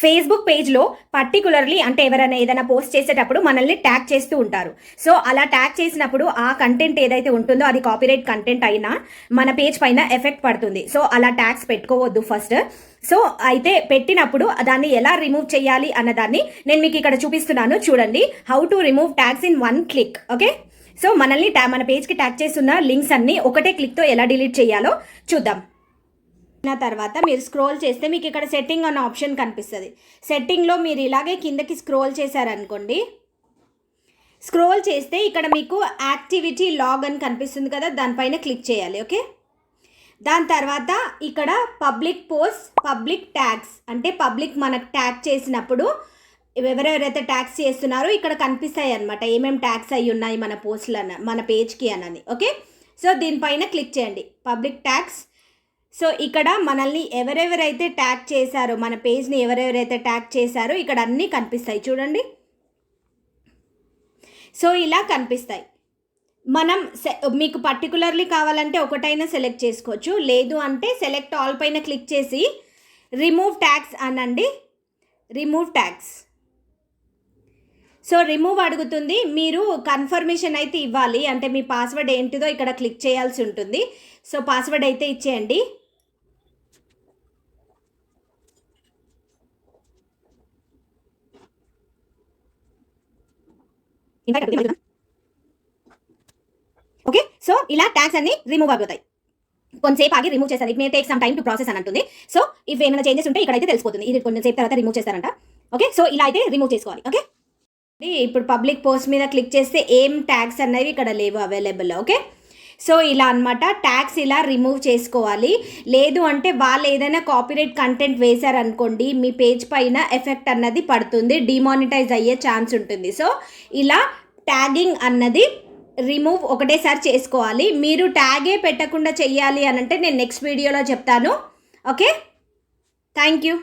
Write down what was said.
Facebook పేజ్లో particularly అంటే ఎవరైనా ఏదైనా పోస్ట్ చేసేటప్పుడు మనల్ని ట్యాగ్ చేస్తూ ఉంటారు. సో అలా ట్యాగ్ చేసినప్పుడు ఆ కంటెంట్ ఏదైతే ఉంటుందో అది కాపీరైట్ కంటెంట్ అయినా మన పేజ్ పైన ఎఫెక్ట్ పడుతుంది. సో అలా ట్యాగ్స్ పెట్టుకోవద్దు ఫస్ట్. సో అయితే పెట్టినప్పుడు దాన్ని ఎలా రిమూవ్ చేయాలి అన్నదాన్ని నేను మీకు ఇక్కడ చూపిస్తున్నాను. చూడండి, how to remove tags in 1 click. Okay, so మనల్ని మన పేజ్కి ట్యాగ్ చేస్తున్న లింక్స్ అన్ని ఒకటే క్లిక్తో ఎలా డిలీట్ చేయాలో చూద్దాం. తర్వాత మీరు స్క్రోల్ చేస్తే మీకు ఇక్కడ సెట్టింగ్ అన్న ఆప్షన్ కనిపిస్తుంది. సెట్టింగ్లో మీరు ఇలాగే కిందకి స్క్రోల్ చేశారనుకోండి, స్క్రోల్ చేస్తే ఇక్కడ మీకు యాక్టివిటీ లాగ్ అని కనిపిస్తుంది కదా, దానిపైన క్లిక్ చేయాలి. ఓకే, దాని తర్వాత ఇక్కడ పబ్లిక్ పోస్ట్, పబ్లిక్ ట్యాగ్స్ అంటే పబ్లిక్ మనకు ట్యాగ్ చేసినప్పుడు ఎవరెవరైతే ట్యాగ్స్ చేస్తున్నారో ఇక్కడ కనిపిస్తాయి అనమాట, ఏమేమి ట్యాగ్స్ అయి ఉన్నాయి మన పోస్టులు మన పేజ్కి అని. ఓకే, సో దీనిపైన క్లిక్ చేయండి, పబ్లిక్ ట్యాగ్స్. సో ఇక్కడ మనల్ని ఎవరెవరైతే ట్యాగ్ చేశారో, మన పేజ్ని ఎవరెవరైతే ట్యాగ్ చేశారో ఇక్కడ అన్నీ కనిపిస్తాయి చూడండి. సో ఇలా కనిపిస్తాయి. మనం మీకు పర్టికులర్లీ కావాలంటే ఒకటైనా సెలెక్ట్ చేసుకోవచ్చు, లేదు అంటే సెలెక్ట్ ఆల్ పైన క్లిక్ చేసి రిమూవ్ ట్యాగ్స్ అనండి. Remove tags. సో రిమూవ్ అడుగుతుంది, మీరు కన్ఫర్మేషన్ అయితే ఇవ్వాలి, అంటే మీ పాస్వర్డ్ ఏంటిదో ఇక్కడ క్లిక్ చేయాల్సి ఉంటుంది. సో పాస్వర్డ్ అయితే ఇచ్చేయండి. ఓకే, సో ఇలా ట్యాగ్స్ అన్ని రిమూవ్ అయిపోతాయి. కొంతసేపు ఆగి రిమూవ్ చేస్తారు. It may take some time to process అని అంటుంది. సో ఇఫ్ ఏమైనా చేంజెస్ ఉంటే ఇక్కడైతే తెలిసిపోతుంది, ఇది కొంచెంసేపు తర్వాత రిమూవ్ చేస్తారంట. ఓకే, సో ఇలా అయితే రిమూవ్ చేసుకోవాలి. ఓకే, ఇప్పుడు పబ్లిక్ పోస్ట్ మీద క్లిక్ చేస్తే ఏం ట్యాగ్స్ అనేవి ఇక్కడ లేవు అవైలబుల్. ఓకే, సో ఇలా అనమాట ట్యాగ్స్ ఇలా రిమూవ్ చేసుకోవాలి. లేదు అంటే వాళ్ళు ఏదైనా కాపీరైట్ కంటెంట్ వేశారనుకోండి, మీ పేజ్ పైన ఎఫెక్ట్ అన్నది పడుతుంది, డిమానిటైజ్ అయ్యే ఛాన్స్ ఉంటుంది. సో ఇలా ట్యాగింగ్ అన్నది రిమూవ్ ఒకటేసారి చేసుకోవాలి. మీరు ట్యాగే పెట్టకుండా చెయ్యాలి అని అంటే నేను నెక్స్ట్ వీడియోలో చెప్తాను. Okay, thank you.